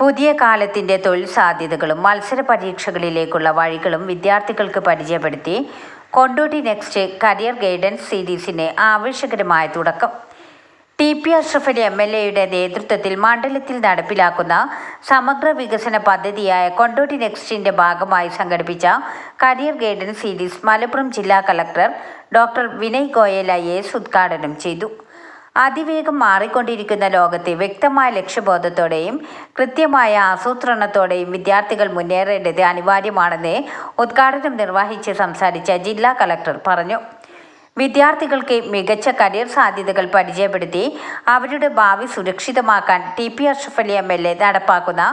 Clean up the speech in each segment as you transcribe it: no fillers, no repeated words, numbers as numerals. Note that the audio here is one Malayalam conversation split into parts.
പുതിയ കാലത്തിൻ്റെ തൊഴിൽ സാധ്യതകളും മത്സര പരീക്ഷകളിലേക്കുള്ള വഴികളും വിദ്യാർത്ഥികൾക്ക് പരിചയപ്പെടുത്തി കൊണ്ടോട്ടി നെക്സ്റ്റ് കരിയർ ഗൈഡൻസ് സീരീസിന് ആവേശകരമായ തുടക്കം. ടി.പി. അഷ്റഫ് അലി എം.എൽ.എയുടെ നേതൃത്വത്തിൽ മണ്ഡലത്തിൽ നടപ്പിലാക്കുന്ന സമഗ്ര വികസന പദ്ധതിയായ കൊണ്ടോട്ടി നെക്സ്റ്റിൻ്റെ ഭാഗമായി സംഘടിപ്പിച്ച കരിയർ ഗൈഡൻസ് സീരീസ് മലപ്പുറം ജില്ലാ collector doctor Vinay Goyal IAS ഉദ്ഘാടനം ചെയ്തു. അതിവേഗം മാറിക്കൊണ്ടിരിക്കുന്ന ലോകത്തെ വ്യക്തമായ ലക്ഷ്യബോധത്തോടെയും കൃത്യമായ ആസൂത്രണത്തോടെയും വിദ്യാർത്ഥികൾ മുന്നേറേണ്ടത് അനിവാര്യമാണെന്ന് ഉദ്ഘാടനം നിർവഹിച്ച് സംസാരിച്ച ജില്ലാ കളക്ടർ പറഞ്ഞു. വിദ്യാർത്ഥികൾക്ക് മികച്ച കരിയർ സാധ്യതകൾ പരിചയപ്പെടുത്തി അവരുടെ ഭാവി സുരക്ഷിതമാക്കാൻ ടി.പി. അഷ്റഫ് അലി എം.എൽ.എ നടപ്പാക്കുന്ന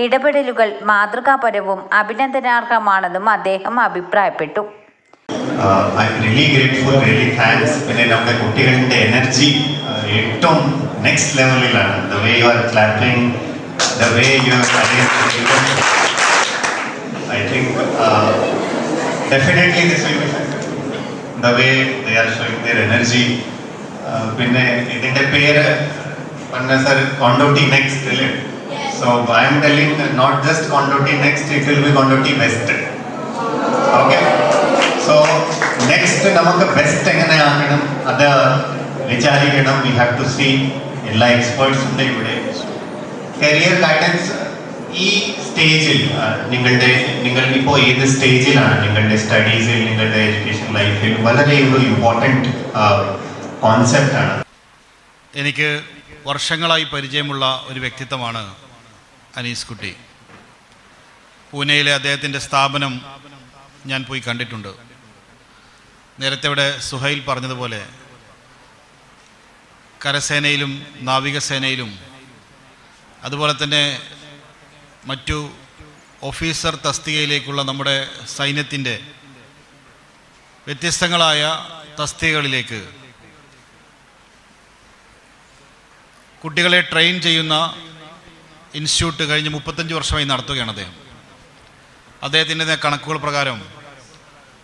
ഇടപെടലുകൾ മാതൃകാപരവും അഭിനന്ദനാർഹമാണെന്നും അദ്ദേഹം അഭിപ്രായപ്പെട്ടു. I'm really grateful, really thanks. പിന്നെ നമ്മുടെ കുട്ടികളുടെ എനർജി ഏറ്റവും നെക്സ്റ്റ് ലെവലിലാണ്. The way you are clapping, the way you are carrying, I think definitely this will be the way they are showing their energy. പിന്നെ ഇതിന്റെ പേര് പറഞ്ഞ സർ കൊണ്ടോട്ടി നെക്സ്റ്റ് അല്ലേ? So I am telling not just Kondotty next, it will be Kondotty west. Okay? So next നമുക്ക് ബെസ്റ്റ് എങ്ങനെ ആക്കണം അത് വിചാരിക്കണം. വി ഹാവ് ടു സീ എല്ലാ എക്സ്പേർട്സും ഇവിടെ. കരിയർ ഗൈഡൻസ് ഈ സ്റ്റേജിൽ നിങ്ങൾ ഇപ്പോൾ ഏത് സ്റ്റേജിലാണ് നിങ്ങളുടെ സ്റ്റഡീസിൽ, നിങ്ങളുടെ എഡ്യൂക്കേഷൻ ലൈഫിൽ വളരെ ഒരു ഇമ്പോർട്ടൻറ്റ് കോൺസെപ്റ്റാണ്. എനിക്ക് വർഷങ്ങളായി പരിചയമുള്ള ഒരു വ്യക്തിത്വമാണ് അനീസ് കുട്ടി. പൂനെയിലെ അദ്ദേഹത്തിൻ്റെ സ്ഥാപനം ഞാൻ പോയി കണ്ടിട്ടുണ്ട്. നേരത്തെ ഇവിടെ സുഹൈൽ പറഞ്ഞതുപോലെ കരസേനയിലും നാവികസേനയിലും അതുപോലെ തന്നെ മറ്റു ഓഫീസർ തസ്തികയിലേക്കുള്ള നമ്മുടെ സൈന്യത്തിൻ്റെ വ്യത്യസ്തങ്ങളായ തസ്തികകളിലേക്ക് കുട്ടികളെ ട്രെയിൻ ചെയ്യുന്ന ഇൻസ്റ്റിറ്റ്യൂട്ട് കഴിഞ്ഞ് 35 വർഷമായി നടത്തുകയാണ് അദ്ദേഹം. അദ്ദേഹത്തിൻ്റെ കണക്കുകൾ പ്രകാരം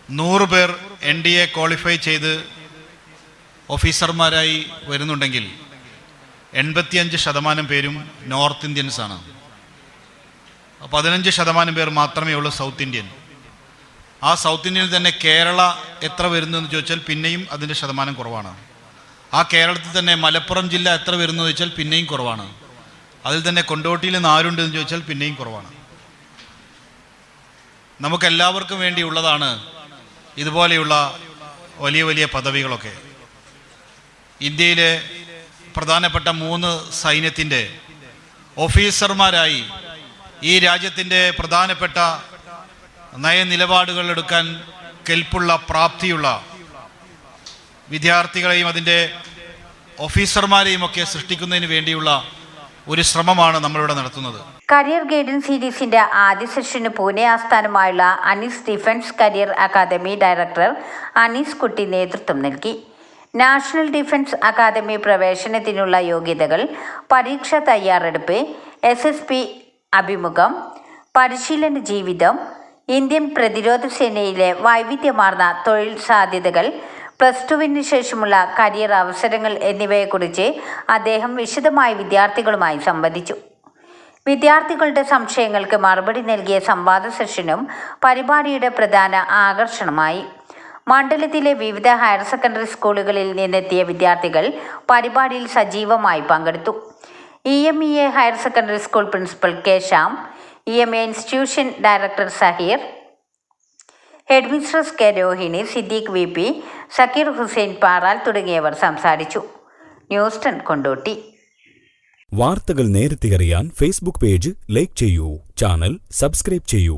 100 പേർ NDA ക്വാളിഫൈ ചെയ്ത് ഓഫീസർമാരായി വരുന്നുണ്ടെങ്കിൽ 85% പേരും നോർത്ത് ഇന്ത്യൻസാണ്. 15% പേർ മാത്രമേ ഉള്ളൂ സൗത്ത് ഇന്ത്യൻ. ആ സൗത്ത് ഇന്ത്യയിൽ തന്നെ കേരള എത്ര വരുന്നു എന്ന് ചോദിച്ചാൽ പിന്നെയും അതിൻ്റെ ശതമാനം കുറവാണ്. ആ കേരളത്തിൽ തന്നെ മലപ്പുറം ജില്ല എത്ര വരുന്നു എന്ന് ചോദിച്ചാൽ പിന്നെയും കുറവാണ്. അതിൽ തന്നെ കൊണ്ടോട്ടിയിൽ നിന്ന് ആരുണ്ടെന്ന് ചോദിച്ചാൽ പിന്നെയും കുറവാണ്. നമുക്കെല്ലാവർക്കും വേണ്ടിയുള്ളതാണ് ഇതുപോലെയുള്ള വലിയ വലിയ പദവികളൊക്കെ. ഇന്ത്യയിലെ പ്രധാനപ്പെട്ട 3 സൈന്യത്തിൻ്റെ ഓഫീസർമാരായി ഈ രാജ്യത്തിൻ്റെ പ്രധാനപ്പെട്ട നയനിലപാടുകൾ എടുക്കാൻ കെൽപ്പുള്ള പ്രാപ്തിയുള്ള വിദ്യാർത്ഥികളെയും അതിൻ്റെ ഓഫീസർമാരെയും ഒക്കെ സൃഷ്ടിക്കുന്നതിന് വേണ്ടിയുള്ള ഒരു ശ്രമമാണ് നമ്മളിവിടെ നടത്തുന്നത്. കരിയർ ഗൈഡൻസ് സീരീസിന്റെ ആദ്യ സെഷന് പൂനെ ആസ്ഥാനമായുള്ള Anees defence career academy director Anees Kutty നേതൃത്വം നൽകി. നാഷണൽ ഡിഫൻസ് അക്കാദമി പ്രവേശനത്തിനുള്ള യോഗ്യതകൾ, പരീക്ഷാ തയ്യാറെടുപ്പ്, SSB അഭിമുഖം, പരിശീലന ജീവിതം, ഇന്ത്യൻ പ്രതിരോധ സേനയിലെ വൈവിധ്യമാർന്ന തൊഴിൽ സാധ്യതകൾ, +2 ശേഷമുള്ള കരിയർ അവസരങ്ങൾ എന്നിവയെക്കുറിച്ച് അദ്ദേഹം വിശദമായി വിദ്യാർത്ഥികളുമായി സംവദിച്ചു. വിദ്യാർത്ഥികളുടെ സംശയങ്ങൾക്ക് മറുപടി നൽകിയ സംവാദ സെഷനും പരിപാടിയുടെ പ്രധാന ആകർഷണമായി. മണ്ഡലത്തിലെ വിവിധ ഹയർ സെക്കൻഡറി സ്കൂളുകളിൽ നിന്നെത്തിയ വിദ്യാർത്ഥികൾ പരിപാടിയിൽ സജീവമായി പങ്കെടുത്തു. EMEA higher secondary school principal K. Shyam, EMA institution director Saheer, headmistress K. Rohini, Siddique VP, Sakkir Hussain Paral തുടങ്ങിയവർ സംസാരിച്ചു. ന്യൂസ് 10 കൊണ്ടോട്ടി. വാർത്തകൾ നേരത്തെ അറിയാൻ ഫേസ്ബുക്ക് പേജ് ലൈക്ക് ചെയ്യൂ, ചാനൽ സബ്സ്ക്രൈബ് ചെയ്യൂ.